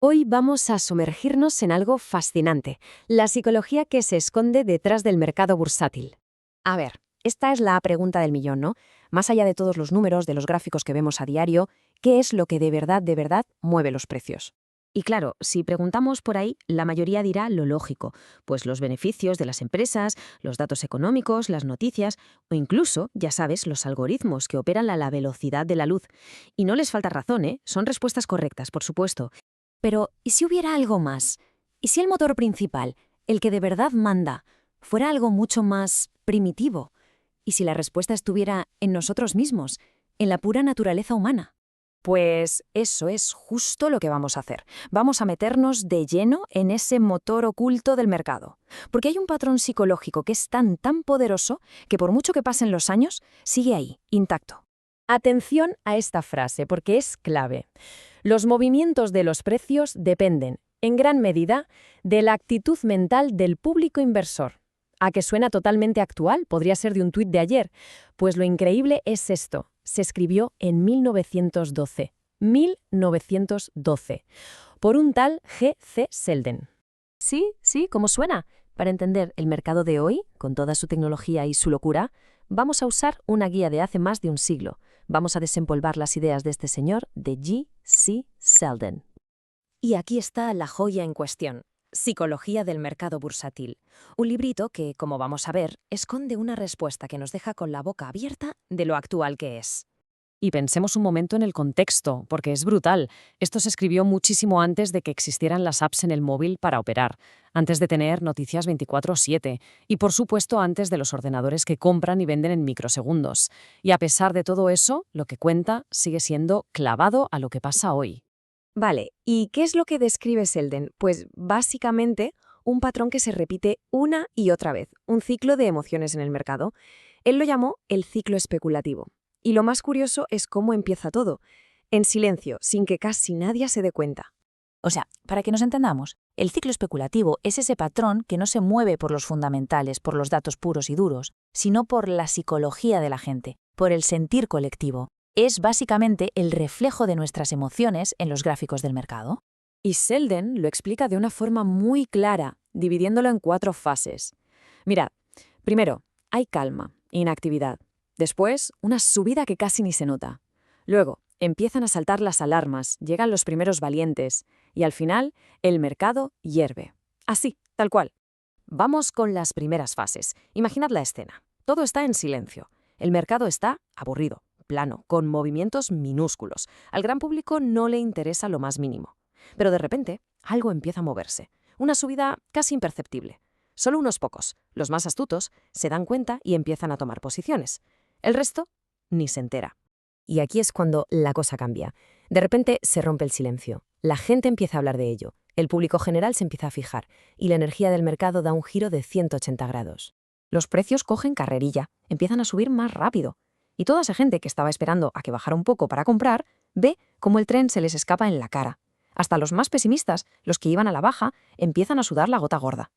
Hoy vamos a sumergirnos en algo fascinante, la psicología que se esconde detrás del mercado bursátil. A ver, esta es la pregunta del millón, ¿no? Más allá de todos los números, de los gráficos que vemos a diario, ¿qué es lo que de verdad mueve los precios? Y claro, si preguntamos por ahí, la mayoría dirá lo lógico, pues los beneficios de las empresas, los datos económicos, las noticias o incluso, ya sabes, los algoritmos que operan a la velocidad de la luz. Y no les falta razón, ¿eh? Son respuestas correctas, por supuesto. Pero, ¿y si hubiera algo más? ¿Y si el motor principal, el que de verdad manda, fuera algo mucho más primitivo? ¿Y si la respuesta estuviera en nosotros mismos, en la pura naturaleza humana? Pues eso es justo lo que vamos a hacer. Vamos a meternos de lleno en ese motor oculto del mercado. Porque hay un patrón psicológico que es tan poderoso que por mucho que pasen los años, sigue ahí, intacto. Atención a esta frase porque es clave. Los movimientos de los precios dependen, en gran medida, de la actitud mental del público inversor. ¿A que suena totalmente actual? Podría ser de un tuit de ayer. Pues lo increíble es esto. Se escribió en 1912. 1912. Por un tal G. C. Selden. Sí, ¿cómo suena? Para entender el mercado de hoy, con toda su tecnología y su locura, vamos a usar una guía de hace más de un siglo. Vamos a desempolvar las ideas de este señor de G. C. Selden. Y aquí está la joya en cuestión. Psicología del mercado bursátil. Un librito que, como vamos a ver, esconde una respuesta que nos deja con la boca abierta de lo actual que es. Y pensemos un momento en el contexto, porque es brutal. Esto se escribió muchísimo antes de que existieran las apps en el móvil para operar, antes de tener noticias 24/7 y, por supuesto, antes de los ordenadores que compran y venden en microsegundos. Y a pesar de todo eso, lo que cuenta sigue siendo clavado a lo que pasa hoy. Vale, ¿y qué es lo que describe Selden? Pues básicamente un patrón que se repite una y otra vez, un ciclo de emociones en el mercado. Él lo llamó el ciclo especulativo. Y lo más curioso es cómo empieza todo, en silencio, sin que casi nadie se dé cuenta. O sea, para que nos entendamos, el ciclo especulativo es ese patrón que no se mueve por los fundamentales, por los datos puros y duros, sino por la psicología de la gente, por el sentir colectivo. Es básicamente el reflejo de nuestras emociones en los gráficos del mercado. Y Selden lo explica de una forma muy clara, dividiéndolo en 4 fases. Mirad, primero, hay calma, inactividad. Después, una subida que casi ni se nota. Luego, empiezan a saltar las alarmas, llegan los primeros valientes. Y al final, el mercado hierve. Así, tal cual. Vamos con las primeras fases. Imaginad la escena. Todo está en silencio. El mercado está aburrido, plano, con movimientos minúsculos. Al gran público no le interesa lo más mínimo. Pero de repente, algo empieza a moverse. Una subida casi imperceptible. Solo unos pocos, los más astutos, se dan cuenta y empiezan a tomar posiciones. El resto ni se entera. Y aquí es cuando la cosa cambia. De repente se rompe el silencio. La gente empieza a hablar de ello. El público general se empieza a fijar. Y la energía del mercado da un giro de 180 grados. Los precios cogen carrerilla, empiezan a subir más rápido. Y toda esa gente que estaba esperando a que bajara un poco para comprar, ve cómo el tren se les escapa en la cara. Hasta los más pesimistas, los que iban a la baja, empiezan a sudar la gota gorda.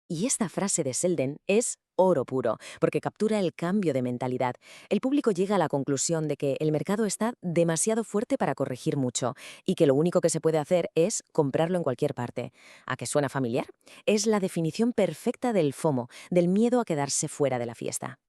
Y esta frase de Selden es oro puro, porque captura el cambio de mentalidad. El público llega a la conclusión de que el mercado está demasiado fuerte para corregir mucho y que lo único que se puede hacer es comprarlo en cualquier parte. ¿A qué suena familiar? Es la definición perfecta del FOMO, del miedo a quedarse fuera de la fiesta.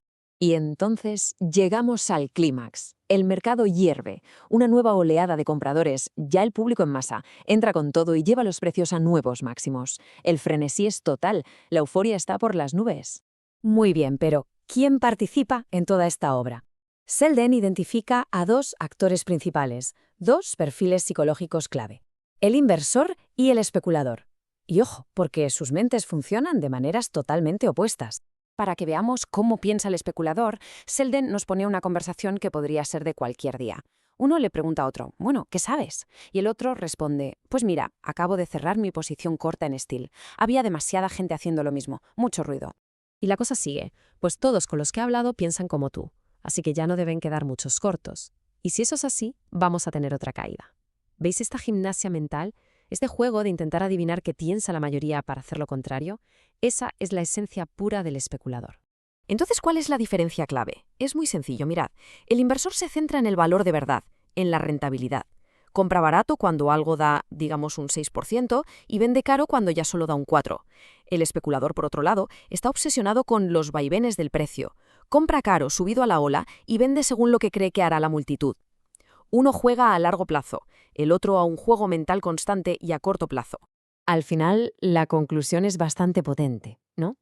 Y entonces llegamos al clímax. El mercado hierve, una nueva oleada de compradores, ya el público en masa, entra con todo y lleva los precios a nuevos máximos. El frenesí es total, la euforia está por las nubes. Muy bien, pero ¿quién participa en toda esta obra? Selden identifica a 2 actores principales, 2 perfiles psicológicos clave: el inversor y el especulador. Y ojo, porque sus mentes funcionan de maneras totalmente opuestas. Para que veamos cómo piensa el especulador, Selden nos pone una conversación que podría ser de cualquier día. Uno le pregunta a otro, bueno, ¿qué sabes? Y el otro responde, pues mira, acabo de cerrar mi posición corta en Steel. Había demasiada gente haciendo lo mismo, mucho ruido. Y la cosa sigue, pues todos con los que he hablado piensan como tú, así que ya no deben quedar muchos cortos. Y si eso es así, vamos a tener otra caída. ¿Veis esta gimnasia mental? Este juego de intentar adivinar qué piensa la mayoría para hacer lo contrario, esa es la esencia pura del especulador. Entonces, ¿cuál es la diferencia clave? Es muy sencillo, mirad. El inversor se centra en el valor de verdad, en la rentabilidad. Compra barato cuando algo da, digamos, un 6% y vende caro cuando ya solo da un 4%. El especulador, por otro lado, está obsesionado con los vaivenes del precio. Compra caro, subido a la ola, y vende según lo que cree que hará la multitud. Uno juega a largo plazo, el otro a un juego mental constante y a corto plazo. Al final, la conclusión es bastante potente, ¿no?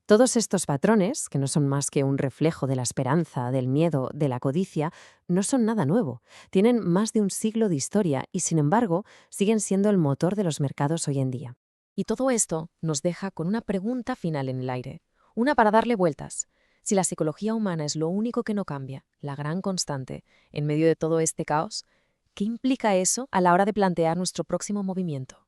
Todos estos patrones, que no son más que un reflejo de la esperanza, del miedo, de la codicia, no son nada nuevo. Tienen más de un siglo de historia y, sin embargo, siguen siendo el motor de los mercados hoy en día. Y todo esto nos deja con una pregunta final en el aire, una para darle vueltas. Si la psicología humana es lo único que no cambia, la gran constante, en medio de todo este caos, ¿qué implica eso a la hora de plantear nuestro próximo movimiento?